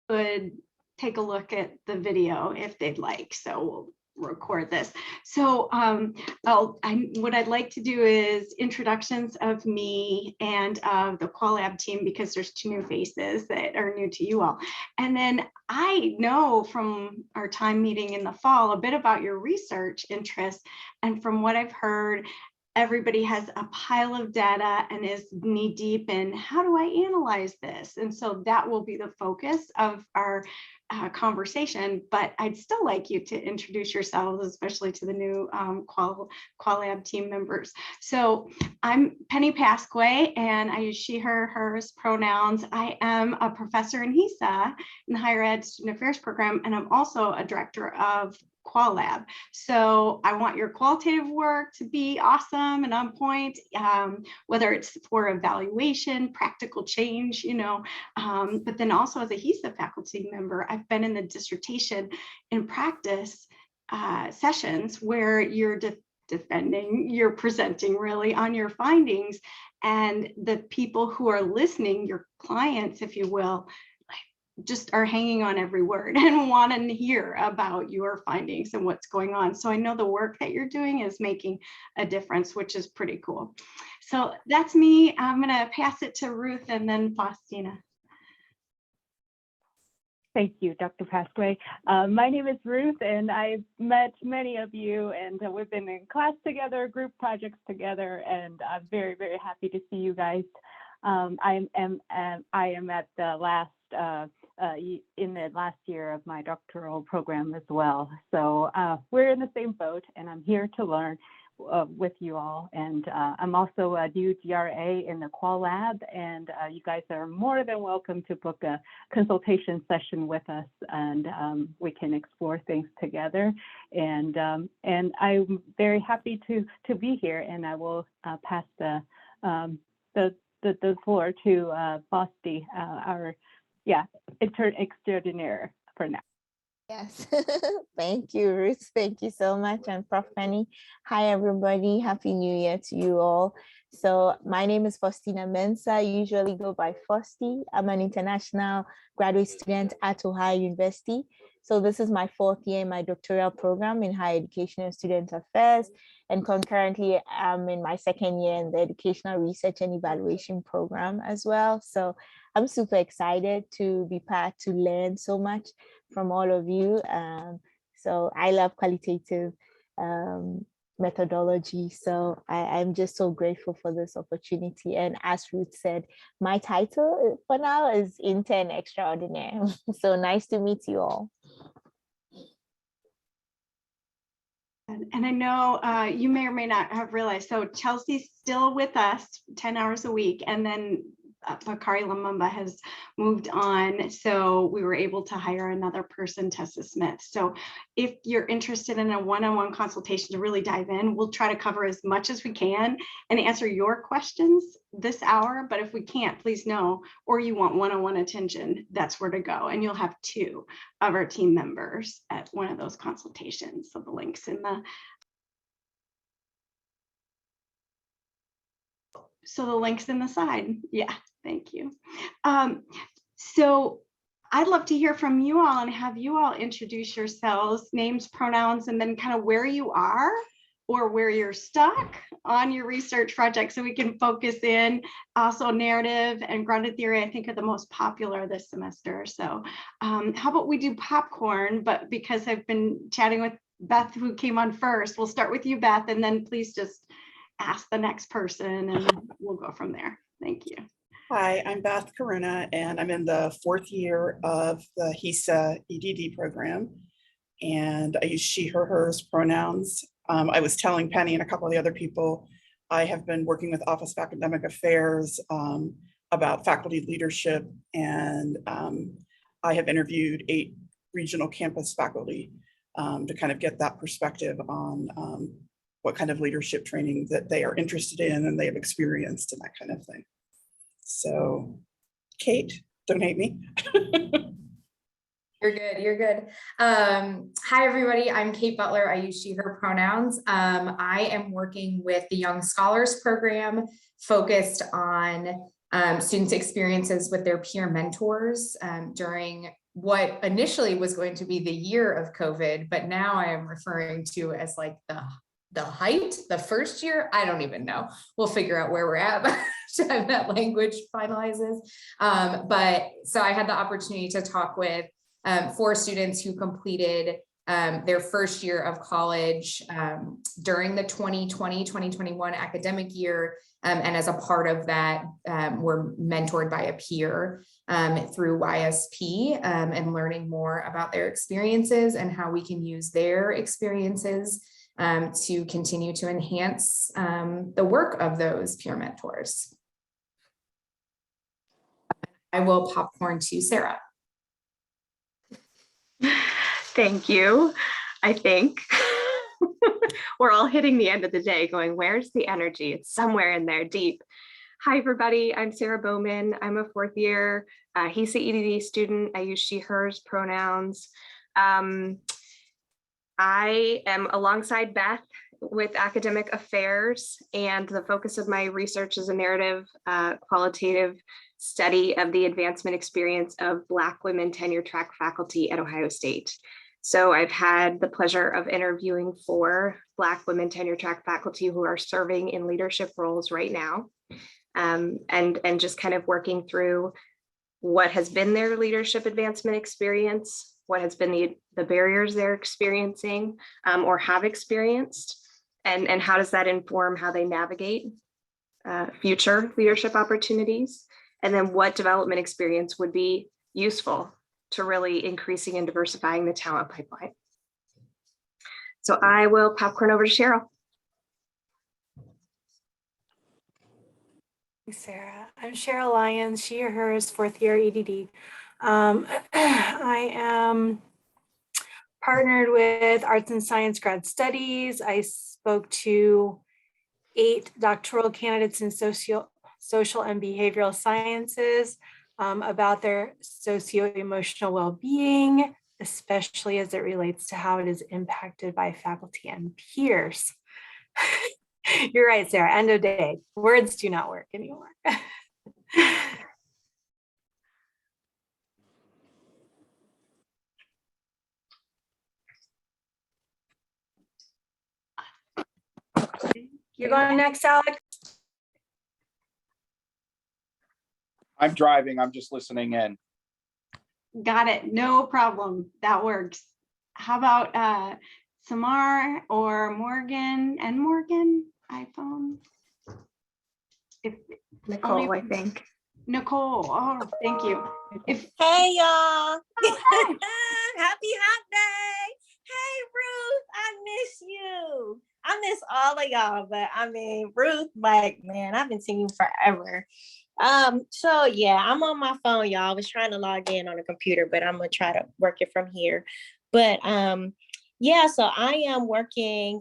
would take a look at the video if they'd like. So we'll record this. So what I'd like to do is introductions of me and the Qualab team, because there's 2 new faces that are new to you all. And then I know from our time meeting in the fall a bit about your research interests. And from what I've heard, everybody has a pile of data and is knee deep in how do I analyze this? And so that will be the focus of our conversation, but I'd still like you to introduce yourselves, especially to the new Qualab team members. So I'm Penny Pasque, and I use she, her, hers pronouns. I am a professor in HESA in the Higher Ed Student Affairs program, and I'm also a director of Qualab. So I want your qualitative work to be awesome and on point, whether it's for evaluation, practical change, but then also as a HESA faculty member, I've been in the dissertation in practice sessions where you're defending, you're presenting really on your findings, and the people who are listening, your clients, if you will, just are hanging on every word and want to hear about your findings and what's going on. So I know the work that you're doing is making a difference, which is pretty cool. So that's me. I'm going to pass it to Ruth and then Faustina. Thank you, Dr. Pasque. My name is Ruth, and I've met many of you, and we've been in class together, group projects together, and I'm very, very happy to see you guys. I am at the last in the last year of my doctoral program as well. So we're in the same boat, and I'm here to learn with you all. And I'm also a new GRA in the Qualab, and you guys are more than welcome to book a consultation session with us, and we can explore things together. And I'm very happy to be here, and I will pass the floor to Faustina, our intern extraordinaire for now. Yes, thank you, Ruth. Thank you so much. And Prof. Penny. Hi, everybody. Happy New Year to you all. So my name is Faustina Mensah. I usually go by Fausti. I'm an international graduate student at Ohio University. So this is my 4th year in my doctoral program in higher education and student affairs. And concurrently, I'm in my 2nd year in the educational research and evaluation program as well. So I'm super excited to be part, to learn so much from all of you. So I love qualitative methodology. So I'm just so grateful for this opportunity. And as Ruth said, my title for now is Intern Extraordinaire. So nice to meet you all. And I know you may or may not have realized, so Chelsea's still with us 10 hours a week, and then Bakari Lamumba has moved on, so we were able to hire another person, Tessa Smith. So if you're interested in a one-on-one consultation to really dive in, we'll try to cover as much as we can and answer your questions this hour. But if we can't, please know, or you want one-on-one attention, that's where to go. And you'll have 2 of our team members at one of those consultations. So the link's in the side. Yeah, thank you. So I'd love to hear from you all and have you all introduce yourselves, names, pronouns, and then kind of where you are or where you're stuck on your research project, so we can focus in. Also, narrative and grounded theory, I think, are the most popular this semester. So how about we do popcorn, but because I've been chatting with Beth, who came on first, we'll start with you, Beth, and then please just ask the next person and we'll go from there. Thank you. Hi, I'm Beth Karuna, and I'm in the 4th year of the HESA EdD program. And I use she, her, hers pronouns. I was telling Penny and a couple of the other people, I have been working with Office of Academic Affairs about faculty leadership, and I have interviewed 8 regional campus faculty to kind of get that perspective on what kind of leadership training that they are interested in and they have experienced and that kind of thing. So, Kate, don't hate me. You're good, you're good. Hi, everybody, I'm Kate Butler. I use she, her pronouns. I am working with the Young Scholars Program, focused on students' experiences with their peer mentors during what initially was going to be the year of COVID, but now I am referring to as like the height, the first year. I don't even know. We'll figure out where we're at by the time that language finalizes. But so I had the opportunity to talk with 4 students who completed their first year of college during the 2020-2021 academic year. And as a part of that, were mentored by a peer through YSP and learning more about their experiences and how we can use their experiences to continue to enhance the work of those peer mentors. I will popcorn to Sarah. Thank you. I think we're all hitting the end of the day going, where's the energy? It's somewhere in there deep. Hi, everybody. I'm Sarah Bowman. I'm a 4th year HESA-EDD student. I use she, hers pronouns. I am alongside Beth with academic affairs, and the focus of my research is a narrative qualitative study of the advancement experience of Black women tenure track faculty at Ohio State. So I've had the pleasure of interviewing 4 Black women tenure track faculty who are serving in leadership roles right now, and just kind of working through what has been their leadership advancement experience, what has been the barriers they're experiencing or have experienced, and how does that inform how they navigate future leadership opportunities, and then what development experience would be useful to really increasing and diversifying the talent pipeline. So I will popcorn over to Cheryl. Thanks, Sarah. I'm Cheryl Lyons, she or hers 4th year EDD. I am partnered with Arts and Science Grad Studies. I spoke to 8 doctoral candidates in social and behavioral sciences about their socio-emotional well-being, especially as it relates to how it is impacted by faculty and peers. You're right, Sarah, end of day. Words do not work anymore. You're going next, Alex? I'm driving. I'm just listening in. Got it. No problem. That works. How about Samar or Morgan and Morgan iPhone? If Nicole, I think. Nicole. Oh, thank you. Hey y'all. Happy Hot Day. Hey Ruth, I miss you. I miss all of y'all, but I mean Ruth, like, man, I've been seeing you forever. So yeah, I'm on my phone, y'all. I was trying to log in on a computer, but I'm gonna try to work it from here. But yeah, so I am working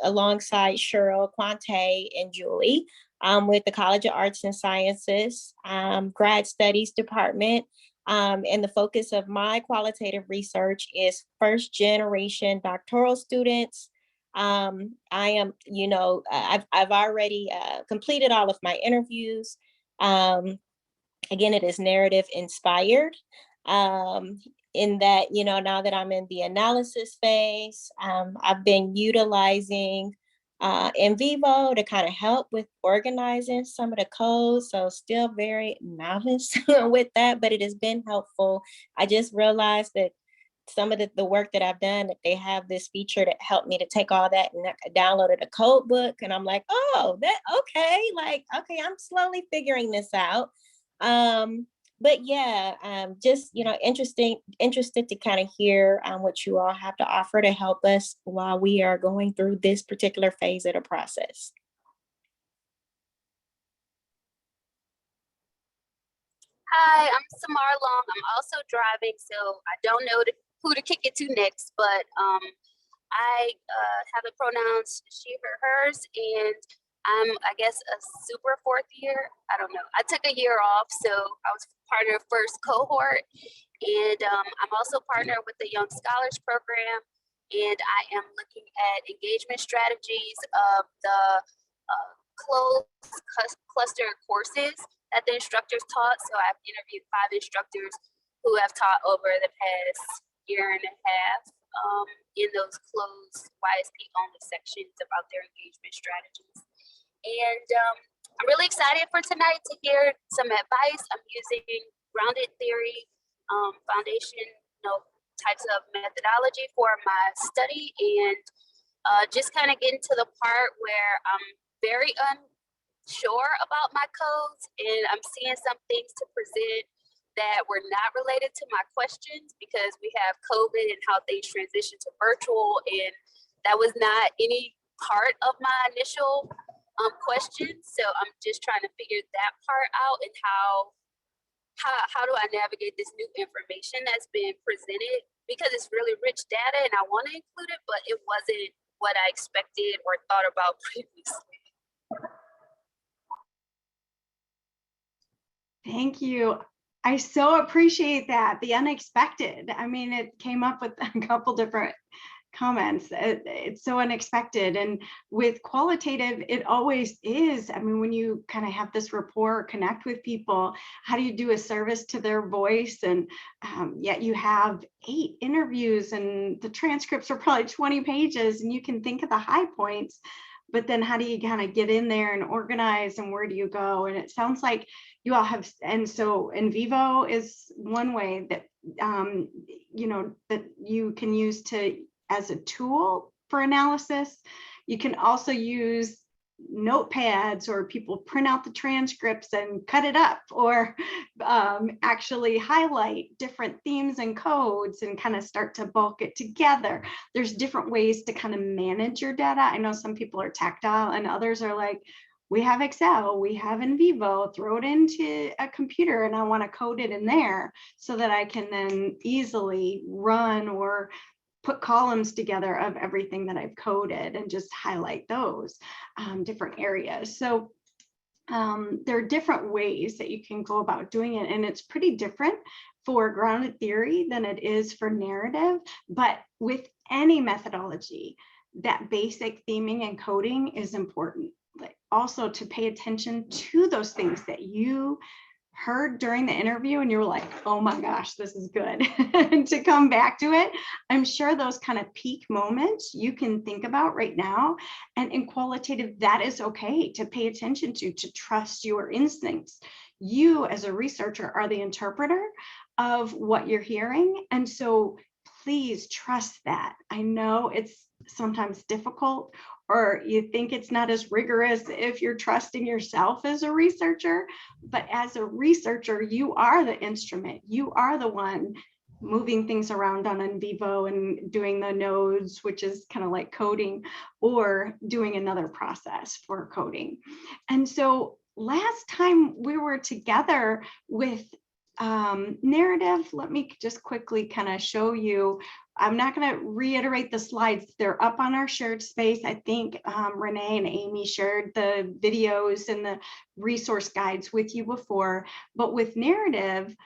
alongside Cheryl, Quante, and Julie with the College of Arts and Sciences Grad Studies Department. And the focus of my qualitative research is first generation doctoral students. I am, I've already completed all of my interviews. Again, it is narrative inspired in that, now that I'm in the analysis phase, I've been utilizing in vivo to kind of help with organizing some of the code. So still very novice with that, but it has been helpful. I just realized that some of the work that I've done, that they have this feature that helped me to take all that, and I downloaded a code book, and I'm like, oh, okay, I'm slowly figuring this out. But yeah, just, interested to kind of hear what you all have to offer to help us while we are going through this particular phase of the process. Hi, I'm Samar Long. I'm also driving, so I don't know who to kick it to next, but I have the pronouns she, her, hers, and I'm, I guess, a super 4th year. I don't know. I took a year off, so I was partner first cohort, and I'm also partnered with the Young Scholars Program, and I am looking at engagement strategies of the closed cluster courses that the instructors taught. So I've interviewed 5 instructors who have taught over the past year and a half in those closed YSP only sections about their engagement strategies. And I'm really excited for tonight to hear some advice. I'm using grounded theory, foundation, types of methodology for my study, and just kind of getting to the part where I'm very unsure about my codes, and I'm seeing some things to present that were not related to my questions because we have COVID and how things transition to virtual, and that was not any part of my initial questions. So I'm just trying to figure that part out, and how do I navigate this new information that's been presented, because it's really rich data and I want to include it, but it wasn't what I expected or thought about previously. Thank you. I so appreciate that, the unexpected. I mean, it came up with a couple different comments. It's so unexpected. And with qualitative, it always is. I mean, when you kind of have this rapport, connect with people, how do you do a service to their voice? And yet you have 8 interviews and the transcripts are probably 20 pages and you can think of the high points, but then how do you kind of get in there and organize, and where do you go? And it sounds like you all have, and so in vivo is one way that, that you can use as a tool for analysis. You can also use notepads, or people print out the transcripts and cut it up, or actually highlight different themes and codes and kind of start to bulk it together. There's different ways to kind of manage your data. I know some people are tactile and others are like, we have Excel, we have in vivo, throw it into a computer and I want to code it in there so that I can then easily run or put columns together of everything that I've coded and just highlight those different areas. So there are different ways that you can go about doing it, and it's pretty different for grounded theory than it is for narrative. But with any methodology, that basic theming and coding is important. But also to pay attention to those things that you heard during the interview and you're like, oh my gosh, this is good. And to come back to it, I'm sure those kind of peak moments you can think about right now. And in qualitative, that is okay to pay attention to trust your instincts. You as a researcher are the interpreter of what you're hearing. And so please trust that. I know it's sometimes difficult, or you think it's not as rigorous if you're trusting yourself as a researcher, but as a researcher, you are the instrument. You are the one moving things around on in vivo and doing the nodes, which is kind of like coding, or doing another process for coding. And so last time we were together with narrative, let me just quickly kind of show you. I'm not going to reiterate the slides. They're up on our shared space. I think Renee and Amy shared the videos and the resource guides with you before. But with narrative,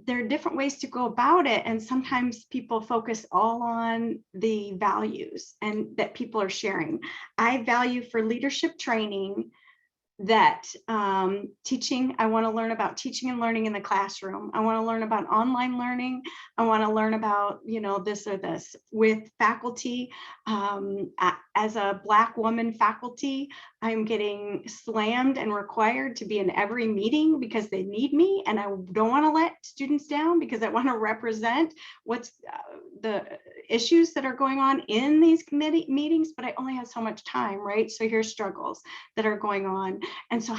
there are different ways to go about it. And sometimes people focus all on the values and that people are sharing. I value for leadership training that teaching, I want to learn about teaching and learning in the classroom. I want to learn about online learning. I want to learn about, this or this. With faculty, as a Black woman faculty, I'm getting slammed and required to be in every meeting because they need me, and I don't want to let students down because I want to represent what's the issues that are going on in these committee meetings, but I only have so much time, right? So here's struggles that are going on. And so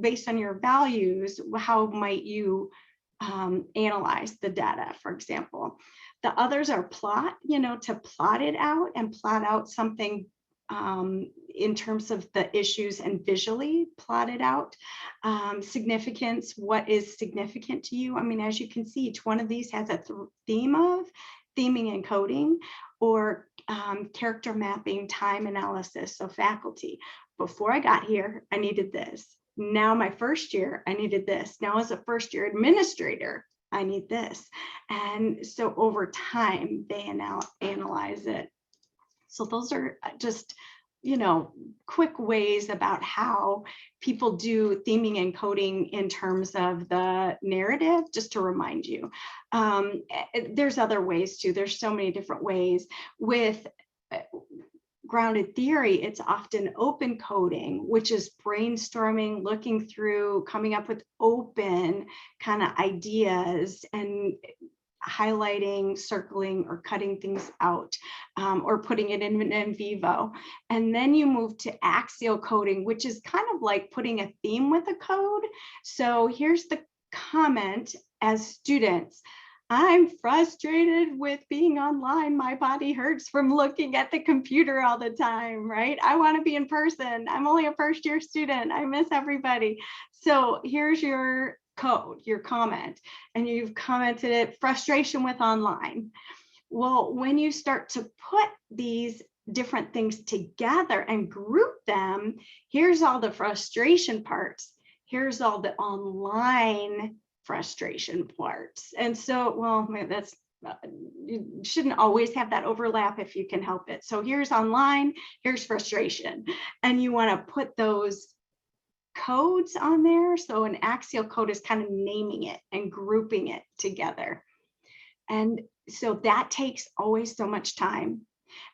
based on your values, how might you analyze the data, for example? The others are plot, to plot it out and plot out something in terms of the issues and visually plot it out. Significance, what is significant to you? I mean, as you can see, each one of these has a theme of theming and coding, or character mapping, time analysis. So faculty, before I got here, I needed this. Now my first year, I needed this. Now as a first year administrator, I need this. And so over time, they analyze it. So those are just quick ways about how people do theming and coding in terms of the narrative, just to remind you. There's other ways too. There's so many different ways. With grounded theory, it's often open coding, which is brainstorming, looking through, coming up with open kind of ideas and highlighting, circling, or cutting things out, or putting it in vivo. And then you move to axial coding, which is kind of like putting a theme with a code. So here's the comment as students. I'm frustrated with being online. My body hurts from looking at the computer all the time, right? I want to be in person. I'm only a first year student. I miss everybody. So here's your code, your comment, and you've commented it, frustration with online. Well, when you start to put these different things together and group them, here's all the frustration parts. Here's all the online frustration parts. And so, well, that's, you shouldn't always have that overlap if you can help it. So here's online, here's frustration. And you want to put those codes on there. So an axial code is kind of naming it and grouping it together. And so that takes always so much time.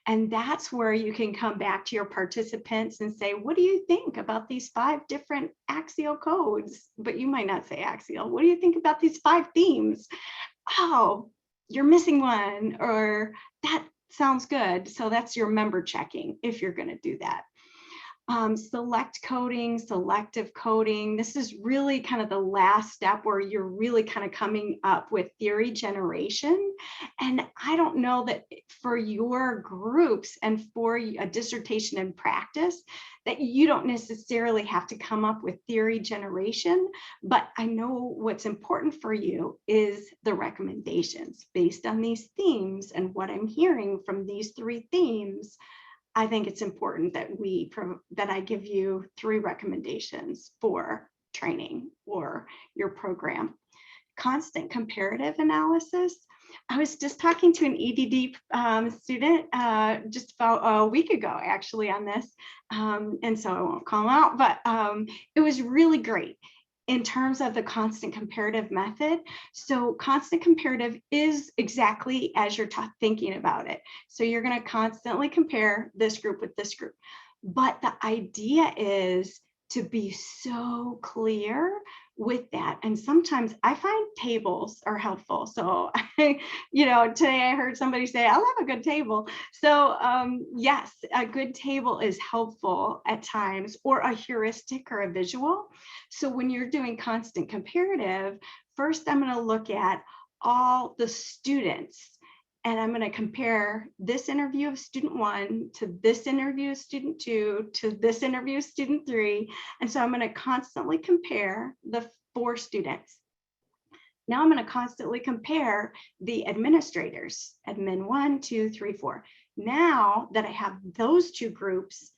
And that's where you can come back to your participants and say, what do you think about these 5 different axial codes? But you might not say axial. What do you think about these 5 themes? Oh, you're missing one, or that sounds good. So that's your member checking if you're going to do that. Select coding, selective coding. This is really kind of the last step where you're really kind of coming up with theory generation. And I don't know that for your groups and for a dissertation in practice, that you don't necessarily have to come up with theory generation, but I know what's important for you is the recommendations based on these themes and what I'm hearing from these 3 themes. I think it's important that that I give you 3 recommendations for training or your program. Constant comparative analysis. I was just talking to an EdD student just about a week ago, actually, on this. And so I won't call them out, but it was really great in terms of the constant comparative method. So constant comparative is exactly as you're thinking about it. So you're going to constantly compare this group with this group. But the idea is to be so clear with that. And sometimes I find tables are helpful. So, today I heard somebody say, I love a good table. So yes, a good table is helpful at times, or a heuristic or a visual. So when you're doing constant comparative, first I'm going to look at all the students. And I'm going to compare this interview of student 1 to this interview of student 2 to this interview of student 3. And so I'm going to constantly compare the 4 students. Now I'm going to constantly compare the administrators, admin 1, 2, 3, 4. Now that I have those 2 groups,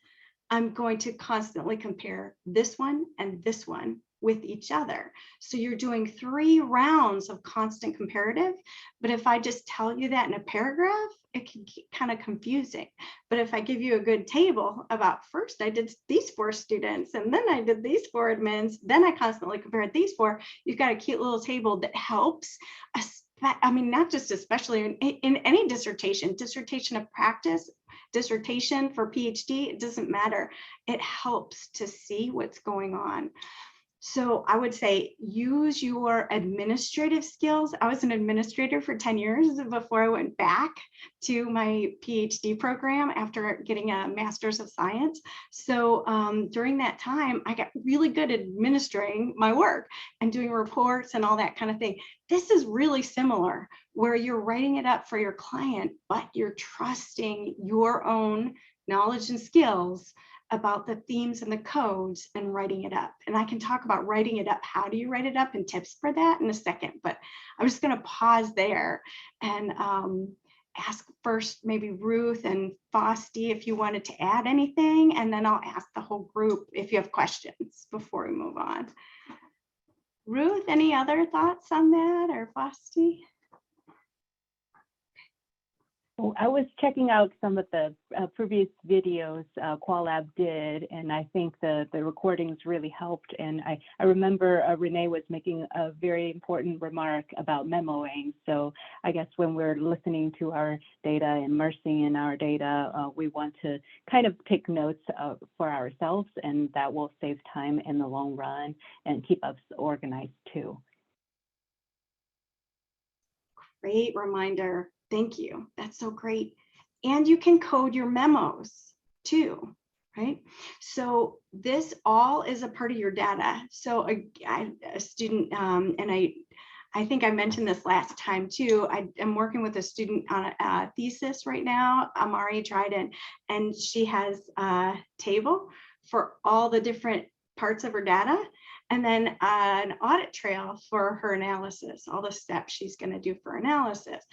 I'm going to constantly compare this one and this one with each other. So you're doing 3 rounds of constant comparative. But if I just tell you that in a paragraph, it can get kind of confusing. But if I give you a good table about, first I did these 4 students, and then I did these 4 admins, then I constantly compared these 4, you've got a cute little table that helps us. I mean, not just especially in any dissertation of practice, dissertation for PhD, it doesn't matter. It helps to see what's going on. So I would say use your administrative skills. I was an administrator for 10 years before I went back to my PhD program after getting a master's of science. So during that time, I got really good at administering my work and doing reports and all that kind of thing. This is really similar, where you're writing it up for your client, but you're trusting your own knowledge and skills about the themes and the codes and writing it up. And I can talk about writing it up. How do you write it up and tips for that in a second, but I'm just going to pause there and ask first maybe Ruth and Faustina if you wanted to add anything, and then I'll ask the whole group if you have questions before we move on. Ruth, any other thoughts on that, or Faustina? Oh, I was checking out some of the previous videos Qualab did, and I think the recordings really helped. And I remember Renee was making a very important remark about memoing. So I guess when we're listening to our data, immersing in our data, we want to kind of take notes for ourselves, and that will save time in the long run and keep us organized too. Great reminder. Thank you. That's so great. And you can code your memos too, right? So this all is a part of your data. So a student, and I think I mentioned this last time too. I am working with a student on a thesis right now, Amari Dryden, and she has a table for all the different parts of her data, and then an audit trail for her analysis, all the steps she's going to do for analysis.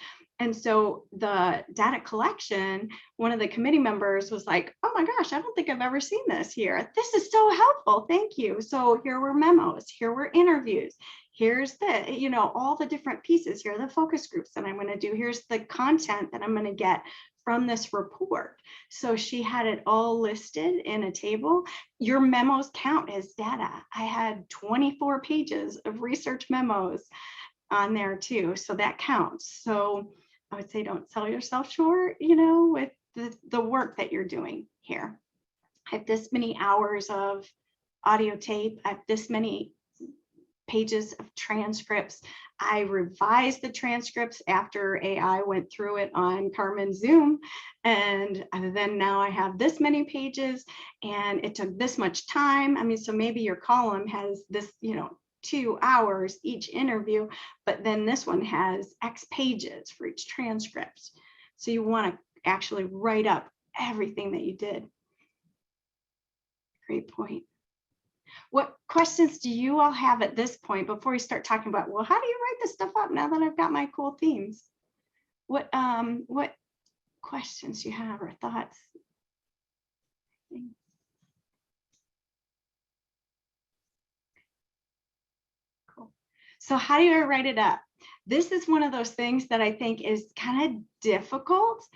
And so the data collection, one of the committee members was like, oh my gosh, I don't think I've ever seen this here. This is so helpful. Thank you. So here were memos, here were interviews, here's the, you know, all the different pieces. Here are the focus groups that I'm going to do. Here's the content that I'm going to get from this report. So she had it all listed in a table. Your memos count as data. I had 24 pages of research memos on there too. So that counts. So I would say don't sell yourself short, you know, with the work that you're doing here. I have this many hours of audio tape. I have this many pages of transcripts. I revised the transcripts after AI went through it on Carmen Zoom. And then now I have this many pages and it took this much time. I mean, so maybe your column has this, you know, 2 hours each interview, but then this one has X pages for each transcript. So you want to actually write up everything that you did. Great point. What questions do you all have at this point before we start talking about, well, how do you write this stuff up now that I've got my cool themes? What questions you have or thoughts? Cool. So how do I write it up? This is one of those things that I think is kind of difficult.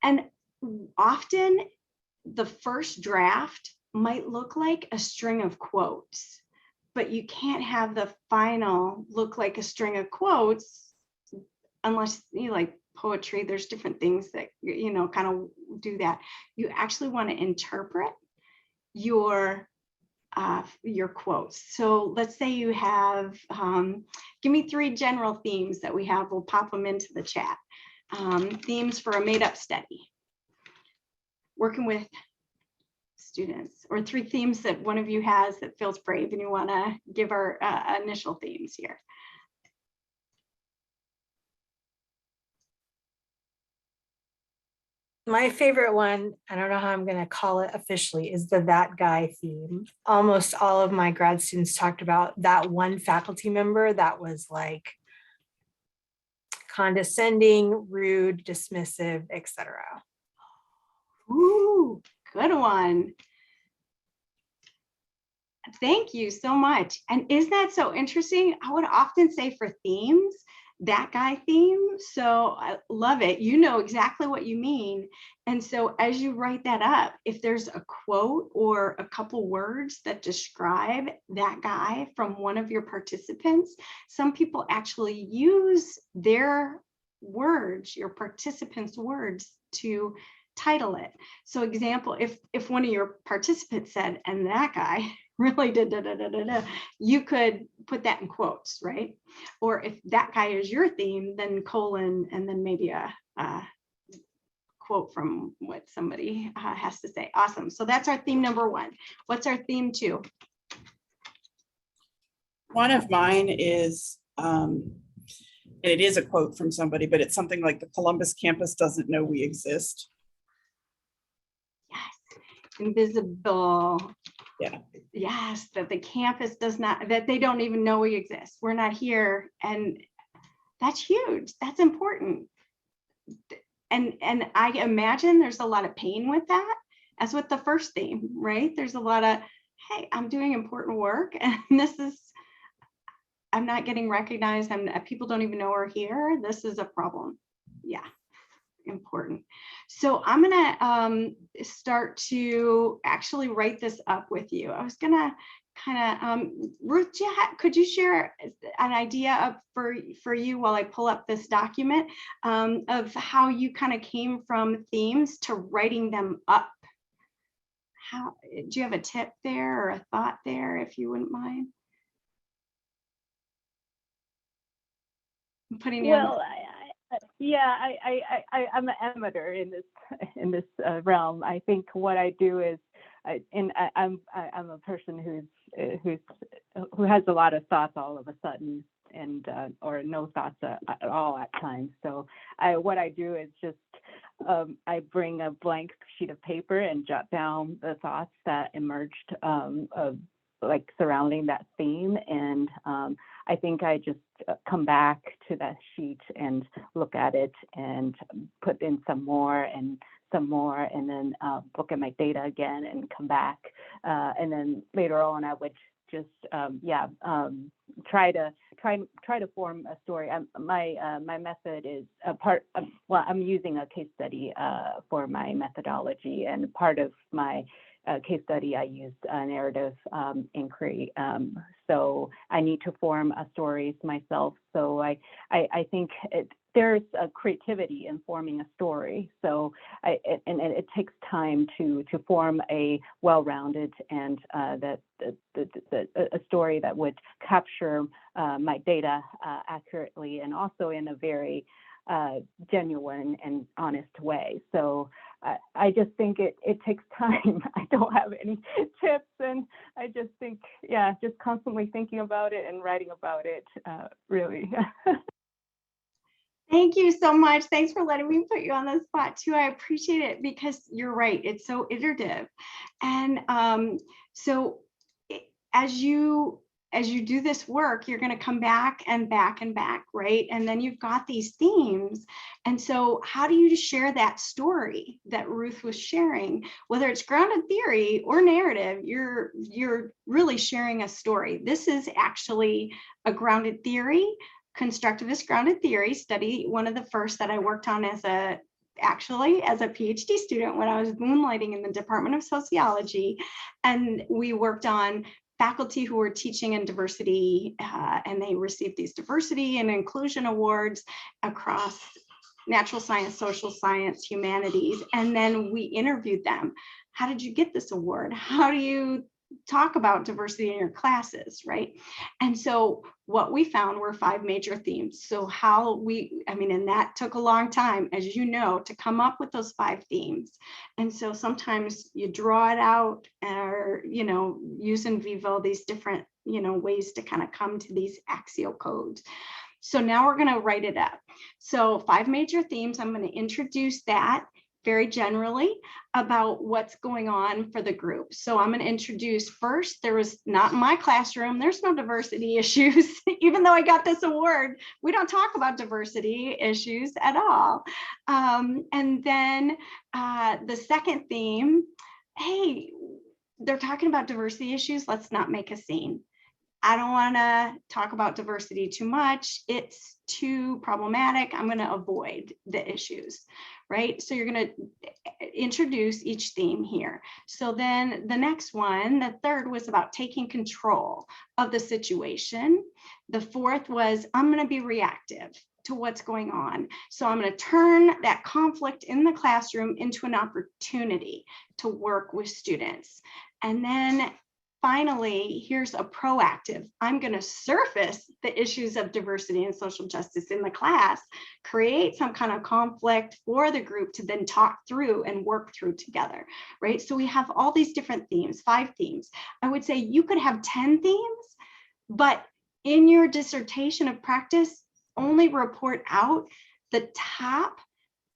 And often the first draft might look like a string of quotes, but you can't have the final look like a string of quotes unless you like poetry. There's different things that, you know, kind of do that. You actually want to interpret your quotes. So let's say you have, give me 3 general themes that we have. We'll pop them into the chat. Themes for a made up study. Working with students, or 3 themes that one of you has that feels brave and you want to give our initial themes here. My favorite one, I don't know how I'm going to call it officially, is the that guy theme. Almost all of my grad students talked about that one faculty member that was like condescending, rude, dismissive, etc. Ooh, good one. Thank you so much. And isn't that so interesting? I would often say for themes, that guy theme. So I love it. You know exactly what you mean. And so as you write that up, if there's a quote or a couple words that describe that guy from one of your participants, some people actually use their words, your participants' words, to title it. So example, if one of your participants said, and that guy really did da, da, da, da, da, you could put that in quotes, right? Or if that guy is your theme, then colon, and then maybe a quote from what somebody has to say. Awesome. So that's our theme number 1. What's our theme 2? One of mine is, and it is a quote from somebody, but it's something like the Columbus campus doesn't know we exist. Yes, invisible. Yeah. Yes, that the campus does not, that they don't even know we exist. We're not here. And that's huge. That's important. And I imagine there's a lot of pain with that, as with the first theme, right? There's a lot of, hey, I'm doing important work and I'm not getting recognized. People don't even know we're here. This is a problem. Yeah. important. So I'm gonna start to actually write this up with you. I was gonna kind of, Ruth, could you share an idea for you while I pull up this document of how you kind of came from themes to writing them up? How, do you have a tip there or a thought there, if you wouldn't mind? I'm putting you Well, I'm an amateur in this realm. I think what I do is, I'm a person who has a lot of thoughts all of a sudden, and or no thoughts at all at times. So what I do is just I bring a blank sheet of paper and jot down the thoughts that emerged of like surrounding that theme, and I think I just come back to that sheet and look at it and put in some more, and then look at my data again and come back, and then later on I would just try to form a story. My method is I'm using a case study for my methodology, and part of my case study I used narrative inquiry. So I need to form a story myself. So I think there's a creativity in forming a story. So it takes time to form a well-rounded and a story that would capture my data accurately, and also in a very genuine and honest way. So I just think it takes time. I don't have any tips, and I just think, just constantly thinking about it and writing about it, really. Thank you so much. Thanks for letting me put you on the spot too. I appreciate it, because you're right. It's so iterative. And so as you do this work, you're going to come back and back and back, right? And then you've got these themes. And so how do you share that story that Ruth was sharing? Whether it's grounded theory or narrative, you're really sharing a story. This is actually a grounded theory, constructivist grounded theory study, one of the first that I worked on as a PhD student when I was moonlighting in the Department of Sociology. And we worked on faculty who were teaching in diversity, and they received these diversity and inclusion awards across natural science, social science, humanities. And then we interviewed them. How did you get this award? How do you talk about diversity in your classes, right? And so what we found were 5 major themes. So and that took a long time, as you know, to come up with those 5 themes. And so sometimes you draw it out, or, use in vivo these different, ways to kind of come to these axial codes. So now we're going to write it up. So 5 major themes. I'm going to introduce that very generally about what's going on for the group. So I'm going to introduce first, there was not in my classroom, there's no diversity issues. Even though I got this award, we don't talk about diversity issues at all. And then the second theme, hey, they're talking about diversity issues, let's not make a scene. I don't want to talk about diversity too much. It's too problematic. I'm going to avoid the issues, right? So you're going to introduce each theme here. So then the next one, the third, was about taking control of the situation. The fourth was, I'm going to be reactive to what's going on. So I'm going to turn that conflict in the classroom into an opportunity to work with students. And then finally, here's a proactive. I'm going to surface the issues of diversity and social justice in the class, create some kind of conflict for the group to then talk through and work through together, right? So we have all these different themes, 5 themes. I would say you could have 10 themes, but in your dissertation of practice, only report out the top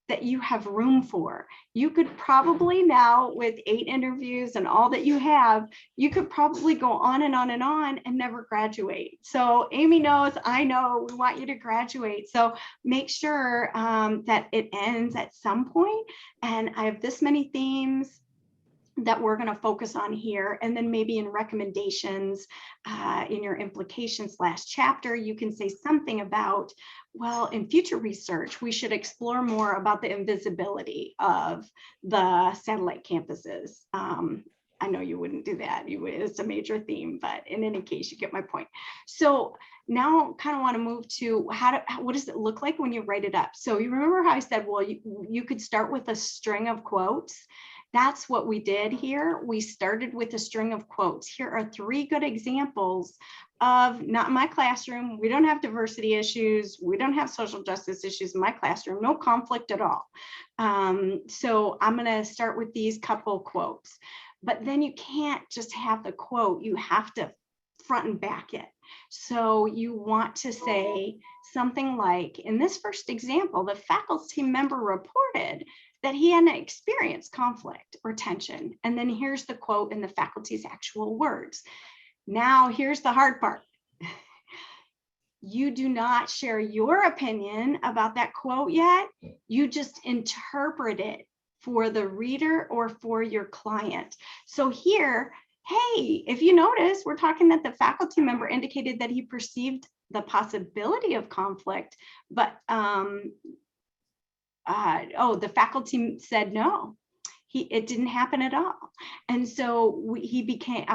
that you have room for. You could probably now, with 8 interviews and all that you have, you could probably go on and on and on and never graduate. So Amy knows, I know, we want you to graduate. So make sure that it ends at some point. And I have this many themes. that we're going to focus on here. And then maybe in recommendations, in your implications last chapter, you can say something about, well, in future research, we should explore more about the invisibility of the satellite campuses. I know you wouldn't do that. It's a major theme, but in any case, you get my point. So now kind of want to move to what does it look like when you write it up? So you remember how I said, well, you could start with a string of quotes. That's what we did here. We started with a string of quotes. Here are 3 good examples of, not in my classroom. We don't have diversity issues. We don't have social justice issues in my classroom. No conflict at all. So I'm going to start with these couple quotes. But then you can't just have the quote. You have to front and back it. So you want to say something like, in this first example, the faculty member reported that he hadn't experienced conflict or tension. And then here's the quote in the faculty's actual words. Now, here's the hard part. You do not share your opinion about that quote yet. You just interpret it for the reader or for your client. So here, hey, if you notice, we're talking that the faculty member indicated that he perceived the possibility of conflict, but the faculty said no. It didn't happen at all. And so he became,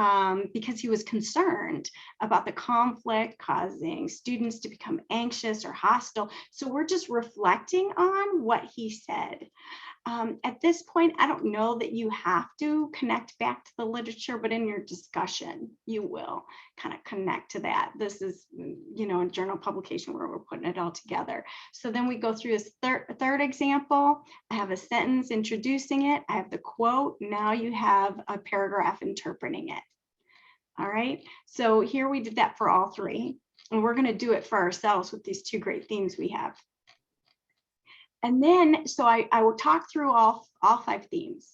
because he was concerned about the conflict causing students to become anxious or hostile. So we're just reflecting on what he said. At this point, I don't know that you have to connect back to the literature, but in your discussion, you will kind of connect to that. This is, a journal publication where we're putting it all together. So then we go through this third example. I have a sentence introducing it. I have the quote. Now you have a paragraph interpreting it. All right. So here we did that for all 3. And we're going to do it for ourselves with these 2 great themes we have. And then, so I will talk through all 5 themes.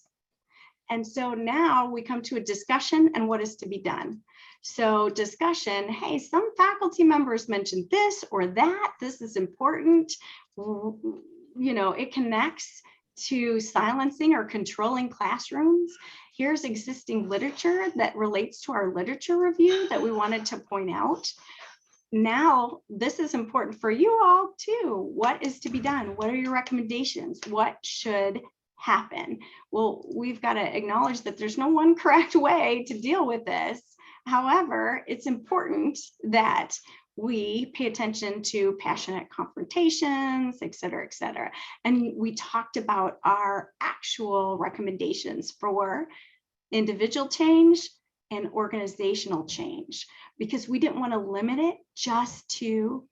And so now we come to a discussion and what is to be done. So discussion, hey, some faculty members mentioned this or that, this is important. It connects to silencing or controlling classrooms. Here's existing literature that relates to our literature review that we wanted to point out. Now, this is important for you all too. What is to be done? What are your recommendations? What should happen? Well, we've got to acknowledge that there's no one correct way to deal with this. However, it's important that we pay attention to passionate confrontations, et cetera, et cetera. And we talked about our actual recommendations for individual change and organizational change, because we didn't want to limit it just to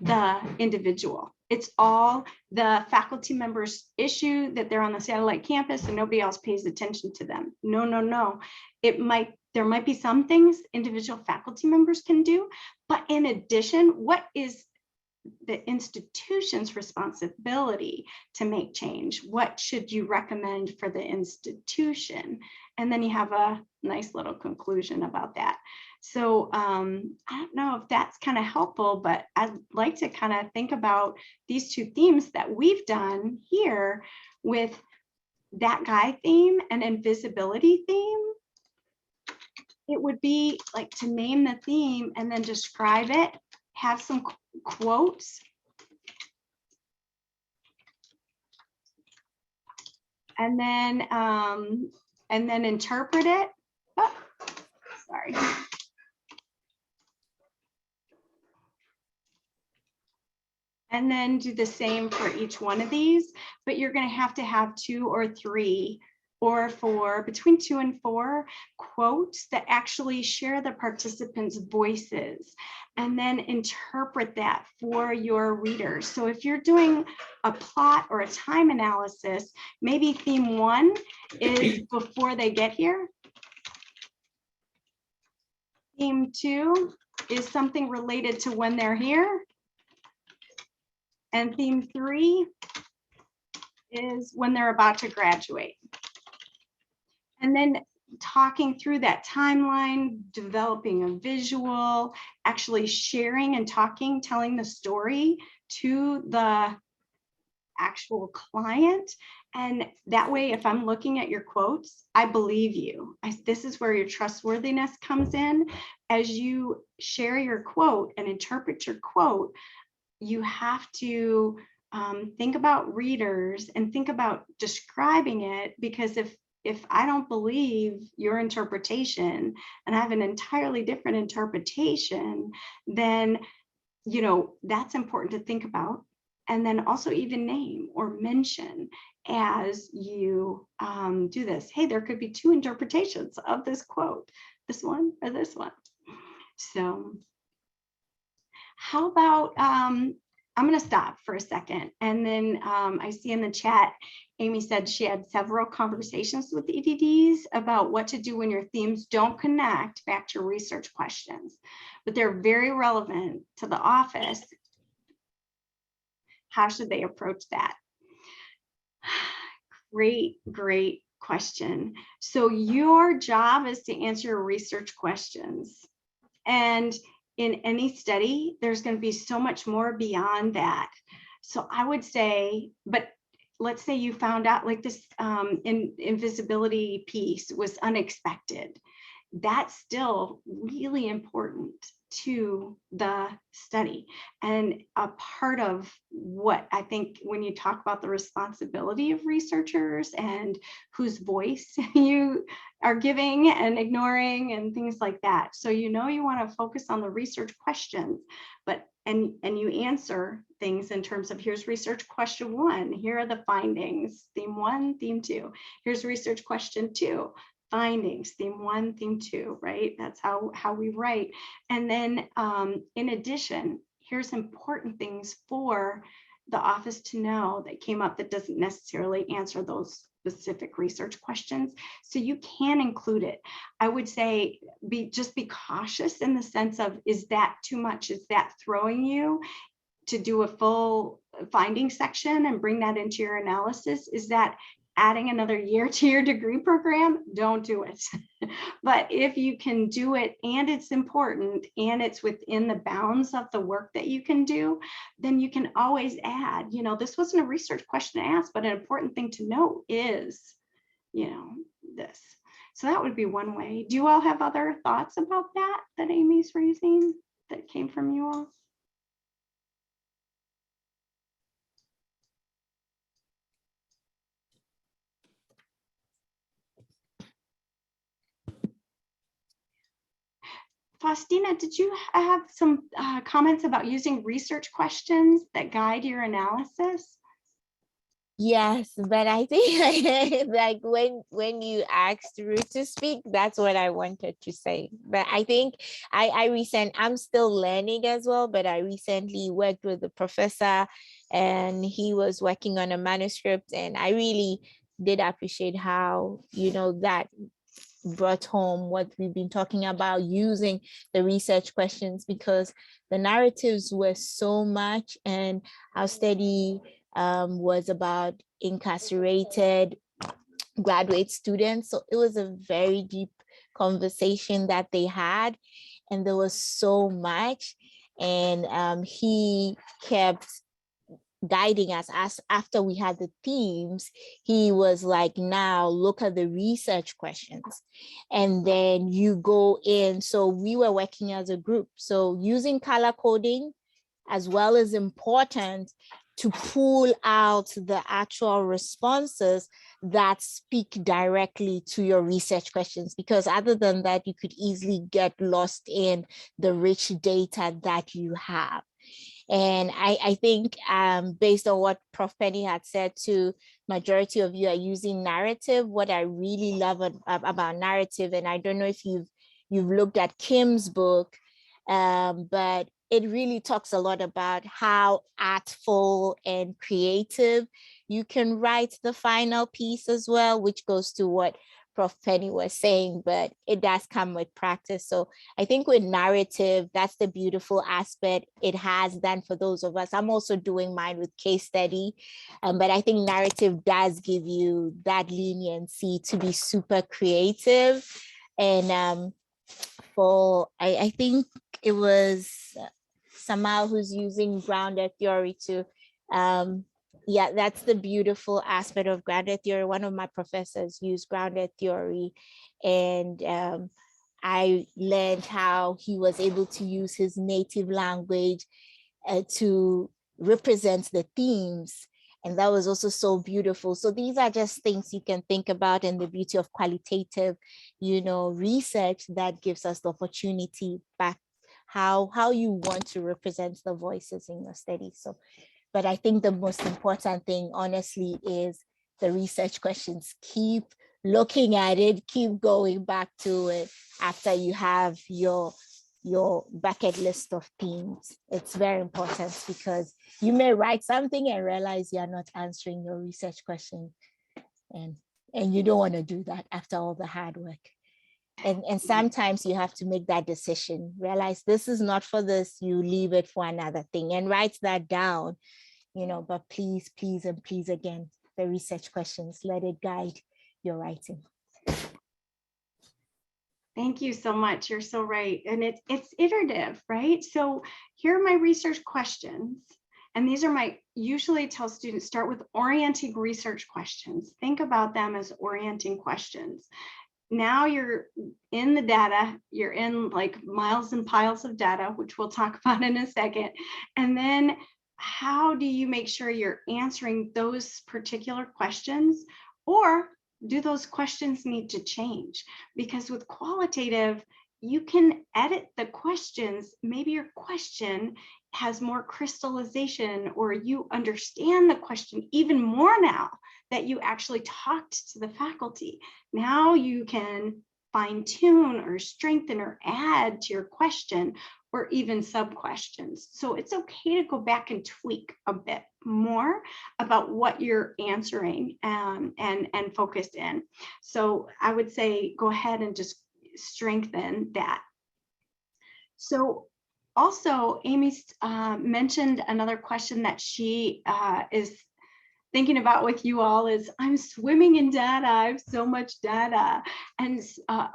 the individual. It's all the faculty members' issue that they're on the satellite campus and nobody else pays attention to them. No. There might be some things individual faculty members can do, but in addition, what is the institution's responsibility to make change? What should you recommend for the institution? And then you have a nice little conclusion about that. So I don't know if that's kind of helpful, but I'd like to kind of think about these 2 themes that we've done here with that guy theme and invisibility theme. It would be like to name the theme and then describe it, have some quotes, and then interpret it. Oh, sorry. And then do the same for each one of these, but you're going to have 2 or 3 or 4, between 2 and 4 quotes that actually share the participants' voices, and then interpret that for your readers. So if you're doing a plot or a time analysis, maybe theme 1 is before they get here. Theme 2 is something related to when they're here. And theme 3 is when they're about to graduate. And then talking through that timeline, developing a visual, actually sharing and talking, telling the story to the actual client. And that way, if I'm looking at your quotes, I believe you. This is where your trustworthiness comes in. As you share your quote and interpret your quote, you have to think about readers and think about describing it, because if I don't believe your interpretation and I have an entirely different interpretation, then, you know, that's important to think about. And then also even name or mention as you do this. Hey, there could be two interpretations of this quote, this one or this one. So how about, I'm going to stop for a second. And then I see in the chat, Amy said she had several conversations with EDDs about what to do when your themes don't connect back to research questions, but they're very relevant to the office. How should they approach that? Great question. So your job is to answer research questions. And in any study, there's going to be so much more beyond that. So I would say, but let's say you found out like this invisibility piece was unexpected. That's still really important to the study. And a part of what I think when you talk about the responsibility of researchers and whose voice you are giving and ignoring and things like that. So you know you want to focus on the research questions, but and you answer things in terms of here's research question 1, here are the findings, theme 1, theme 2, here's research question 2, findings, theme 1, theme 2, right? That's how we write. And then in addition, here's important things for the office to know that came up that doesn't necessarily answer those specific research questions. So you can include it. I would say just be cautious in the sense of, is that too much? Is that throwing you to do a full finding section and bring that into your analysis? Is that adding another year to your degree program? Don't do it. But if you can do it and it's important and it's within the bounds of the work that you can do, then you can always add, you know, this wasn't a research question to ask, but an important thing to know is, you know, this. So that would be one way. Do you all have other thoughts about that Amy's raising that came from you all? Faustina, did you have some comments about using research questions that guide your analysis? Yes, but I think like when you asked Ruth to speak, that's what I wanted to say. But I think I'm still learning as well, but I recently worked with a professor and he was working on a manuscript, and I really did appreciate how, you know, that brought home what we've been talking about, using the research questions, because the narratives were so much, and our study was about incarcerated graduate students. So it was a very deep conversation that they had, and there was so much. And he kept guiding us as after we had the themes. He was like, now look at the research questions, and then you go in. So we were working as a group, so using color coding as well is important to pull out the actual responses that speak directly to your research questions, because other than that, you could easily get lost in the rich data that you have. And I think based on what Prof. Penny had said too, majority of you are using narrative. What I really love about narrative, and I don't know if you've looked at Kim's book, but it really talks a lot about how artful and creative you can write the final piece as well, which goes to what Prof. Penny was saying, but it does come with practice. So I think with narrative, that's the beautiful aspect it has done for those of us. I'm also doing mine with case study, but I think narrative does give you that leniency to be super creative. And I think it was Samal who's using grounded theory to Yeah, that's the beautiful aspect of grounded theory. One of my professors used grounded theory, and I learned how he was able to use his native language to represent the themes. And that was also so beautiful. So these are just things you can think about, and the beauty of qualitative, research that gives us the opportunity back how you want to represent the voices in your study. So, but I think the most important thing, honestly, is the research questions. Keep looking at it, keep going back to it after you have your bucket list of themes. It's very important, because you may write something and realize you're not answering your research question. And you don't want to do that after all the hard work. And sometimes you have to make that decision, realize this is not for this, you leave it for another thing, and write that down, but please, and please, again, the research questions, let it guide your writing. Thank you so much. You're so right. And it's iterative, right? So here are my research questions. And these are usually tell students, start with orienting research questions. Think about them as orienting questions. Now you're in the data, you're in like miles and piles of data, which we'll talk about in a second. And then how do you make sure you're answering those particular questions, or do those questions need to change? Because with qualitative, you can edit the questions. Maybe your question has more crystallization, or you understand the question even more now that you actually talked to the faculty. Now you can fine tune or strengthen or add to your question, or even sub questions. So it's okay to go back and tweak a bit more about what you're answering and focus in. So I would say go ahead and just strengthen that. So also, Amy mentioned another question that she is thinking about with you all is, I'm swimming in data. I have so much data, and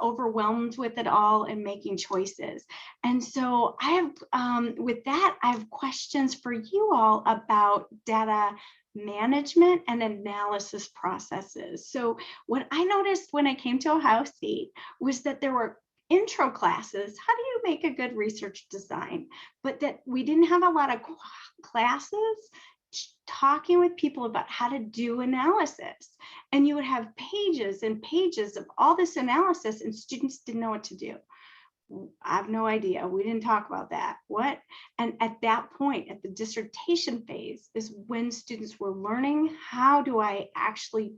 overwhelmed with it all and making choices. And so I have, with that, I have questions for you all about data management and analysis processes. So what I noticed when I came to Ohio State was that there were intro classes, how do you make a good research design, but that we didn't have a lot of classes talking with people about how to do analysis. And you would have pages and pages of all this analysis, and students didn't know what to do. I have no idea. We didn't talk about that. What? And at that point, at the dissertation phase, is when students were learning, how do I actually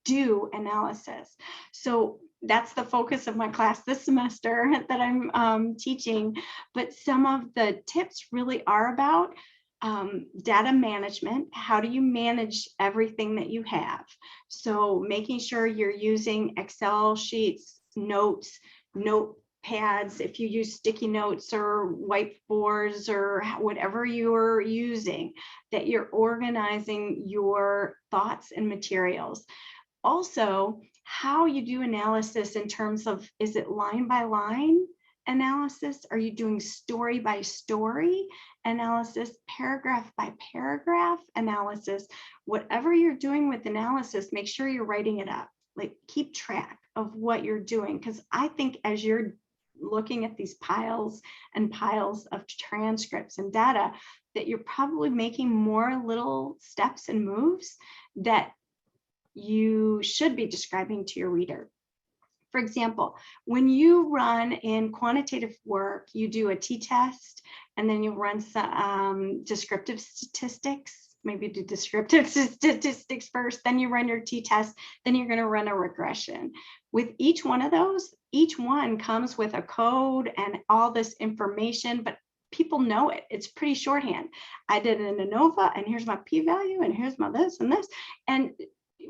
do analysis? So that's the focus of my class this semester that I'm teaching. But some of the tips really are about data management. How do you manage everything that you have? So making sure you're using Excel sheets, notes, notepads, if you use sticky notes or whiteboards or whatever you're using, that you're organizing your thoughts and materials. Also, how you do analysis in terms of, is it line by line analysis? Are you doing story by story analysis, paragraph by paragraph analysis? Whatever you're doing with analysis, make sure you're writing it up. Like, keep track of what you're doing, because I think as you're looking at these piles and piles of transcripts and data, that you're probably making more little steps and moves that you should be describing to your reader. For example, when you run in quantitative work, you do a t-test, and then you run some descriptive statistics. Maybe do descriptive statistics first, then you run your t-test, then you're going to run a regression. With each one of those, each one comes with a code and all this information, but people know it. It's pretty shorthand. I did an ANOVA, and here's my p-value, and here's my this and this. And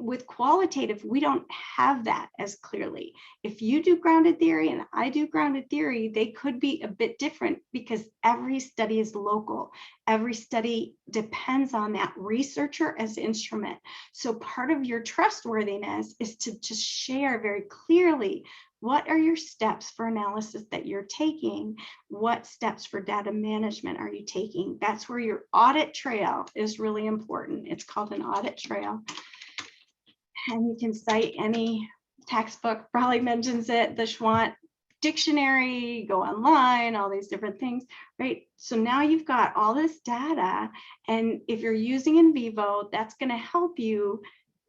with qualitative, we don't have that as clearly. If you do grounded theory and I do grounded theory, they could be a bit different, because every study is local. Every study depends on that researcher as instrument. So part of your trustworthiness is to just share very clearly What are your steps for analysis that you're taking? What steps for data management are you taking? That's where your audit trail is really important. It's called an audit trail. And you can cite any textbook, probably mentions it, the Schwant dictionary, go online, all these different things, right? So now you've got all this data, and if you're using in vivo, that's going to help you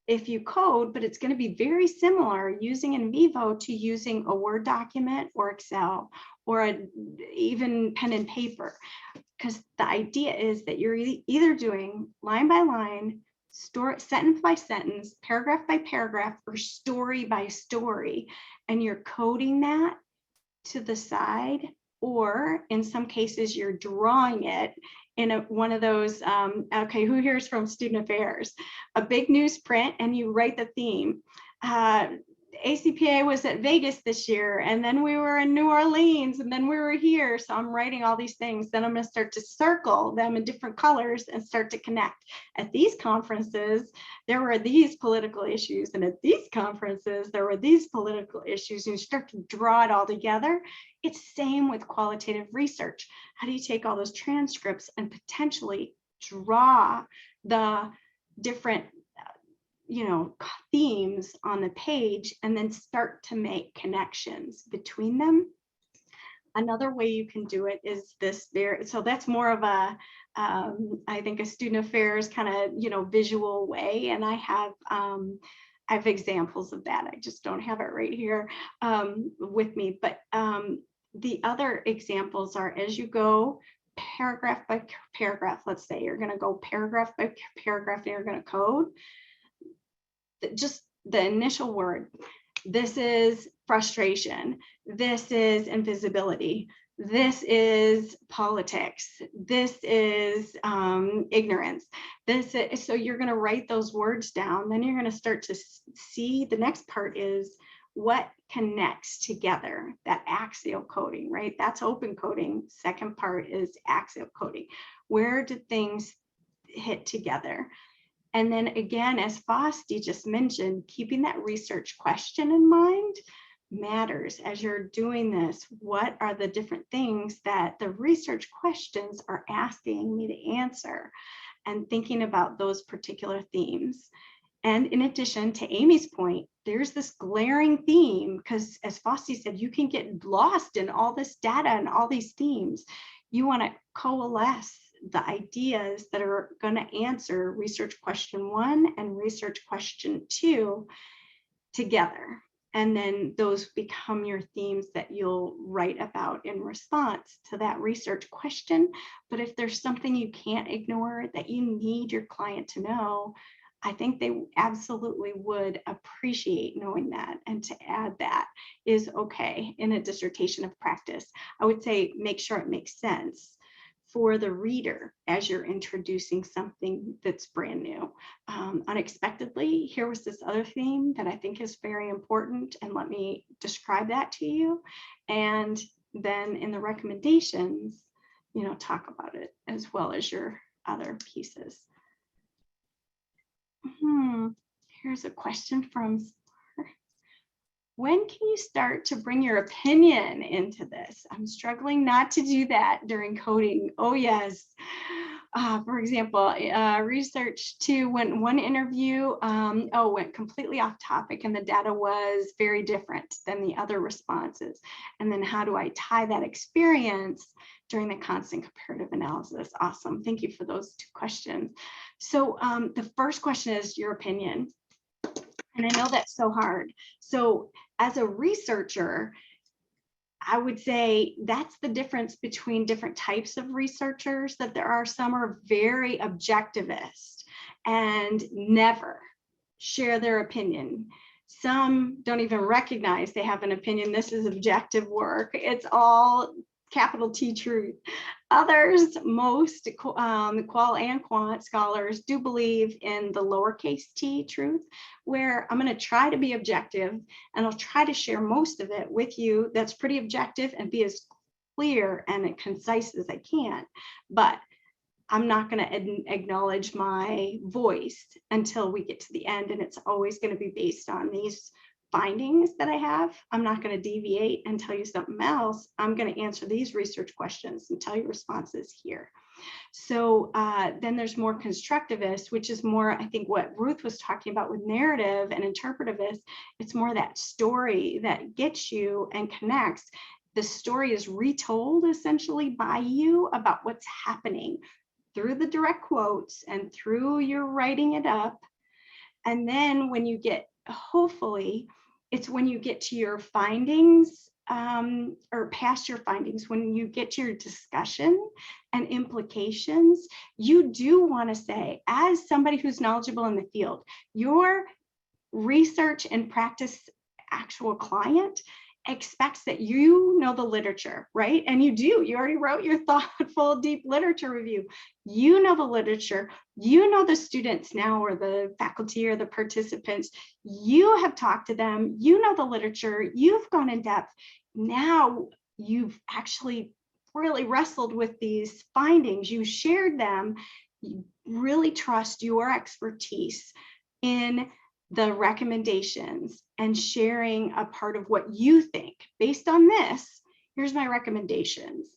if you code, but it's going to be very similar using in vivo to using a Word document or Excel or even pen and paper, because the idea is that you're either doing line by line, sentence by sentence, paragraph by paragraph, or story by story, and you're coding that to the side, or in some cases you're drawing it in one of those, okay, who here is from student affairs? A big newsprint, and you write the theme. ACPA was at Vegas this year, and then we were in New Orleans, and then we were here. So I'm writing all these things. Then I'm going to start to circle them in different colors and start to connect. At these conferences, there were these political issues, and at these conferences, there were these political issues, and you start to draw it all together. It's same with qualitative research. How do you take all those transcripts and potentially draw the different themes on the page and then start to make connections between them? Another way you can do it is this there. So that's more of a, I think, a student affairs kind of, visual way. And I have examples of that. I just don't have it right here with me. But the other examples are as you go paragraph by paragraph. Let's say you're going to go paragraph by paragraph and you're going to code. Just the initial word. This is frustration. This is invisibility. This is politics. This is ignorance. So you're going to write those words down. Then you're going to start to see the next part is what connects together, that axial coding, right? That's open coding. Second part is axial coding. Where do things hit together? And then again, as Faustina just mentioned, keeping that research question in mind matters as you're doing this. What are the different things that the research questions are asking me to answer, and thinking about those particular themes? And in addition to Amy's point, there's this glaring theme, because as Faustina said, you can get lost in all this data and all these themes. You want to coalesce the ideas that are going to answer research question 1 and research question 2 together. And then those become your themes that you'll write about in response to that research question. But if there's something you can't ignore that you need your client to know, I think they absolutely would appreciate knowing that. And to add that is okay in a dissertation of practice. I would say make sure it makes sense for the reader as you're introducing something that's brand new. Unexpectedly, here was this other theme that I think is very important, and let me describe that to you. And then in the recommendations, talk about it as well as your other pieces. Here's a question from Star. When can you start to bring your opinion into this? I'm struggling not to do that during coding. Oh, yes. For example, research too, when one interview went completely off topic and the data was very different than the other responses. And then how do I tie that experience during the constant comparative analysis? Awesome. Thank you for those 2 questions. So the first question is your opinion. And I know that's so hard. So as a researcher, I would say that's the difference between different types of researchers, that there are some are very objectivist and never share their opinion. Some don't even recognize they have an opinion. This is objective work. It's all capital T truth. Others, most qual and quant scholars do believe in the lowercase t truth, where I'm going to try to be objective and I'll try to share most of it with you that's pretty objective and be as clear and concise as I can. But I'm not going to acknowledge my voice until we get to the end, and it's always going to be based on these findings that I have. I'm not going to deviate and tell you something else. I'm going to answer these research questions and tell you responses here. So then there's more constructivist, which is more, I think, what Ruth was talking about with narrative and interpretivist. It's more that story that gets you and connects. The story is retold essentially by you about what's happening through the direct quotes and through your writing it up. And then when you get, hopefully, it's when you get to your findings or past your findings, when you get to your discussion and implications, you do want to say, as somebody who's knowledgeable in the field, your research and practice actual client expects that you know the literature, right? And you do. You already wrote your thoughtful, deep literature review. You know the literature. You know the students now, or the faculty or the participants. You have talked to them. You know the literature. You've gone in depth. Now you've actually really wrestled with these findings. You shared them. You really trust your expertise in the recommendations and sharing a part of what you think. Based on this, here's my recommendations.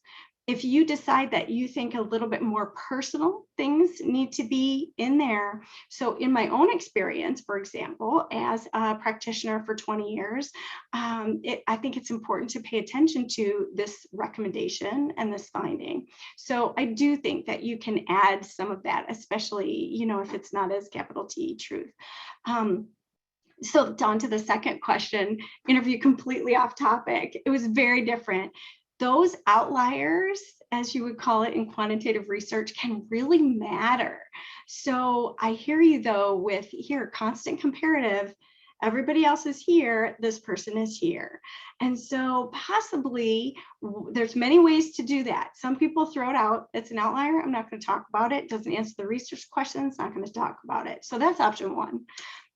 If you decide that you think a little bit more personal things need to be in there. So in my own experience, for example, as a practitioner for 20 years, I think it's important to pay attention to this recommendation and this finding. So I do think that you can add some of that, especially, you know, if it's not as capital T truth. So on to the second question, interview completely off topic. It was very different. Those outliers, as you would call it in quantitative research, can really matter. So I hear you though with here, constant comparative, everybody else is here, this person is here. And so possibly there's many ways to do that. Some people throw it out, it's an outlier, I'm not going to talk about it, doesn't answer the research questions, not going to talk about it. So that's option one.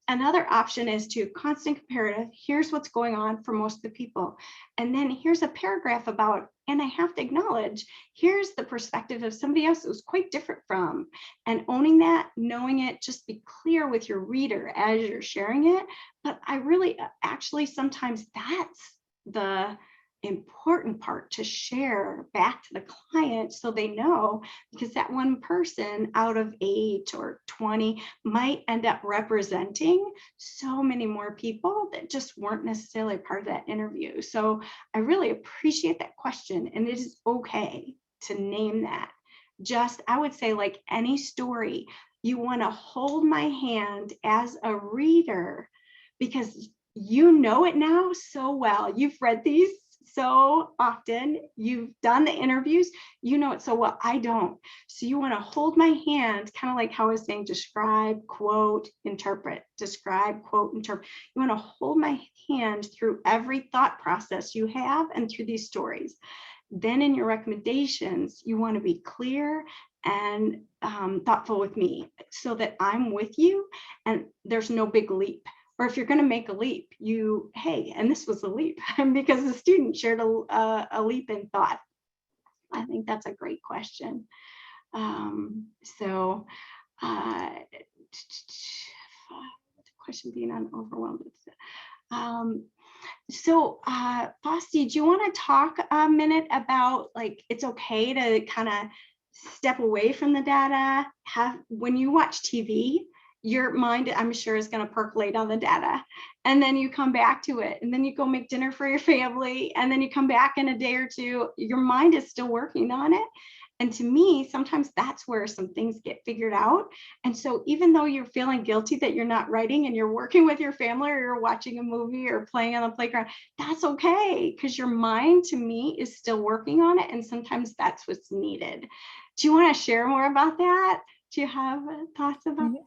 Another option is to constant comparative. Here's what's going on for most of the people. And then here's a paragraph about, and I have to acknowledge, here's the perspective of somebody else that was quite different from, and owning that, knowing it, just be clear with your reader as you're sharing it. But I really, actually, sometimes that's the important part to share back to the client so they know, because that one person out of 8 or 20 might end up representing so many more people that just weren't necessarily part of that interview. So I really appreciate that question, and it is okay to name that. Just, I would say, like any story, you want to hold my hand as a reader because you know it now so well. You've read these so often, you've done the interviews, you know it so well. I don't. So you want to hold my hand, kind of like how I was saying, describe, quote, interpret, describe, quote, interpret. You want to hold my hand through every thought process you have and through these stories. Then in your recommendations, you want to be clear and thoughtful with me so that I'm with you and there's no big leap. Or if you're going to make a leap, you, hey, and this was a leap because the student shared a leap in thought. I think that's a great question. The question being overwhelmed. Fausti, do you want to talk a minute about, like, it's okay to kind of step away from the data? When you watch TV, your mind, I'm sure, is going to percolate on the data, and then you come back to it, and then you go make dinner for your family, and then you come back in a day or two, your mind is still working on it. And to me, sometimes that's where some things get figured out. And so even though you're feeling guilty that you're not writing and you're working with your family, or you're watching a movie or playing on the playground, that's okay, because your mind, to me, is still working on it. And sometimes that's what's needed. Do you want to share more about that? Do you have thoughts about it?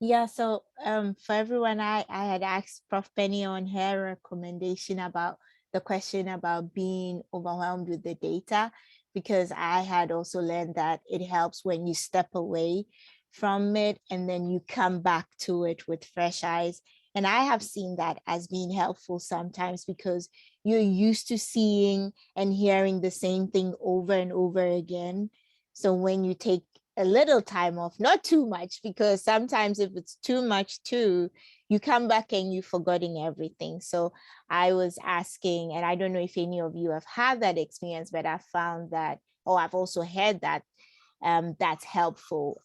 Yeah, so for everyone, I had asked Prof. Penny on her recommendation about the question about being overwhelmed with the data, because I had also learned that it helps when you step away from it and then you come back to it with fresh eyes. And I have seen that as being helpful sometimes because you're used to seeing and hearing the same thing over and over again. So when you take a little time off, not too much, because sometimes if it's too much too, you come back and you've forgotten everything. So I was asking, and I don't know if any of you have had that experience, but I found that, or I've also heard that that's helpful.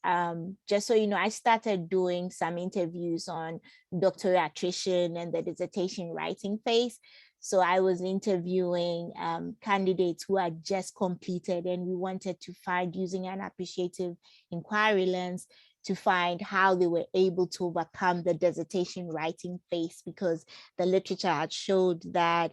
Just so you know, I started doing some interviews on doctoral attrition and the dissertation writing phase. So I was interviewing candidates who had just completed, and we wanted to find, using an appreciative inquiry lens, to find how they were able to overcome the dissertation writing phase, because the literature had showed that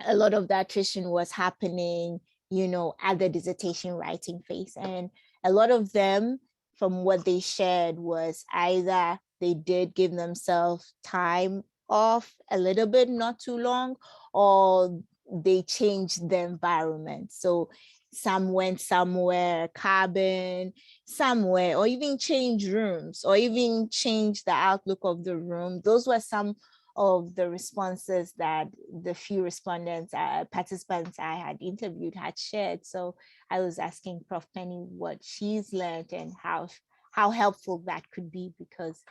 a lot of the attrition was happening, you know, at the dissertation writing phase. And a lot of them, from what they shared, was either they did give themselves time off a little bit, not too long, or they changed the environment. So some went somewhere, cabin, somewhere, or even change rooms, or even change the outlook of the room. Those were some of the responses that the few respondents, participants I had interviewed had shared. So I was asking Prof. Penny what she's learned and how helpful that could be, because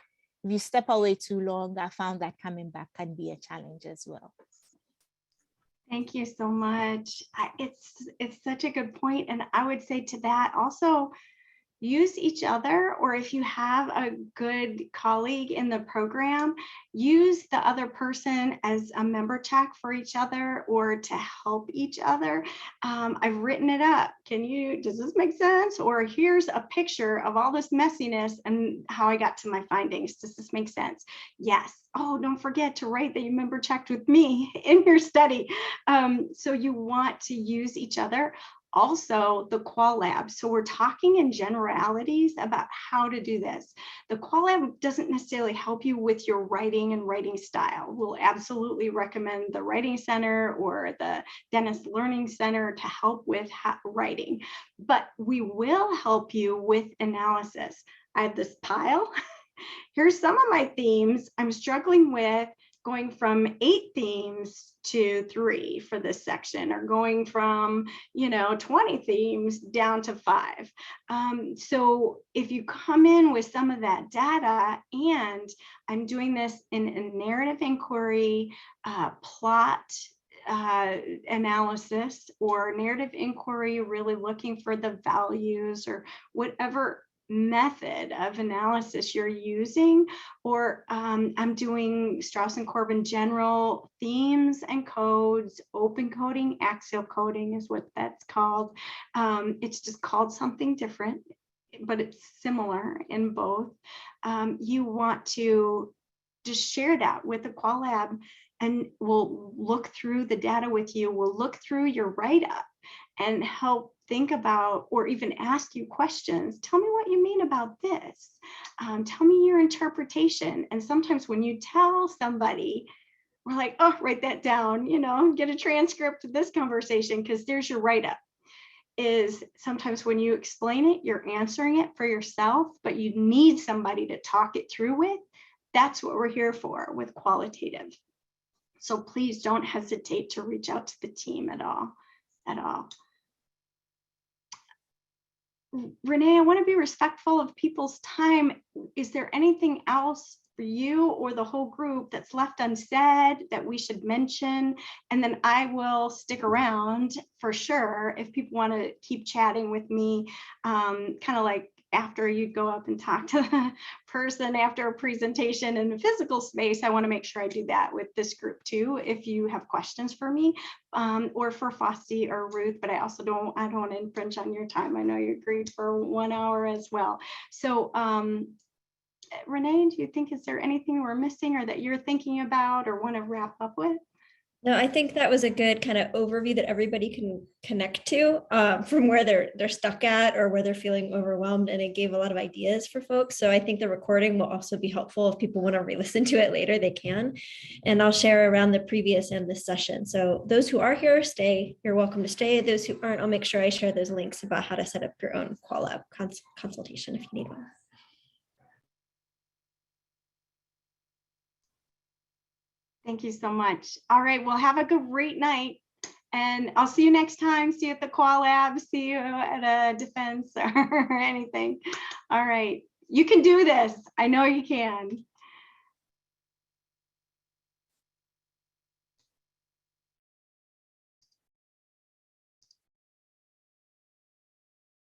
if you step away too long, I found that coming back can be a challenge as well. Thank you so much. It's such a good point. And I would say to that also, use each other, or if you have a good colleague in the program, use the other person as a member check for each other or to help each other. I've written it up. Does this make sense? Or here's a picture of all this messiness and how I got to my findings. Does this make sense? Yes. Oh, don't forget to write that you member checked with me in your study. So you want to use each other. Also, the qual lab. So we're talking in generalities about how to do this. The qual lab doesn't necessarily help you with your writing and writing style. We'll absolutely recommend the Writing Center or the Dennis Learning Center to help with writing, but we will help you with analysis. I have this pile. Here's some of my themes I'm struggling with, going from 8 themes to 3 for this section, or going from 20 themes down to 5. So if you come in with some of that data, and I'm doing this in a narrative inquiry, plot analysis, or narrative inquiry, really looking for the values or whatever method of analysis you're using, or I'm doing Strauss and Corbin general themes and codes, open coding, axial coding is what that's called. It's just called something different, but it's similar in both. You want to just share that with the qual lab, and we'll look through the data with you. We'll look through your write-up and help think about, or even ask you questions. Tell me what you mean about this. Tell me your interpretation. And sometimes when you tell somebody, we're like, oh, write that down, get a transcript of this conversation, because there's your write-up. Is sometimes when you explain it, you're answering it for yourself, but you need somebody to talk it through with. That's what we're here for with qualitative. So please don't hesitate to reach out to the team at all. Renee, I want to be respectful of people's time. Is there anything else for you or the whole group that's left unsaid that we should mention? And then I will stick around for sure if people want to keep chatting with me, kind of like after you go up and talk to the person after a presentation in a physical space. I want to make sure I do that with this group too, if you have questions for me, or for Fausti or Ruth, but I also don't want to infringe on your time. I know you agreed for 1 hour as well. So Renee, do you think, is there anything we're missing or that you're thinking about or want to wrap up with? No, I think that was a good kind of overview that everybody can connect to from where they're stuck at or where they're feeling overwhelmed, and it gave a lot of ideas for folks. So I think the recording will also be helpful. If people want to re-listen to it later, they can. And I'll share around the previous and this session. So those who are here, stay. You're welcome to stay. Those who aren't, I'll make sure I share those links about how to set up your own qual lab consultation if you need one. Thank you so much. All right, well, have a great night. And I'll see you next time. See you at the Qual Lab, see you at a defense or anything. All right. You can do this. I know you can.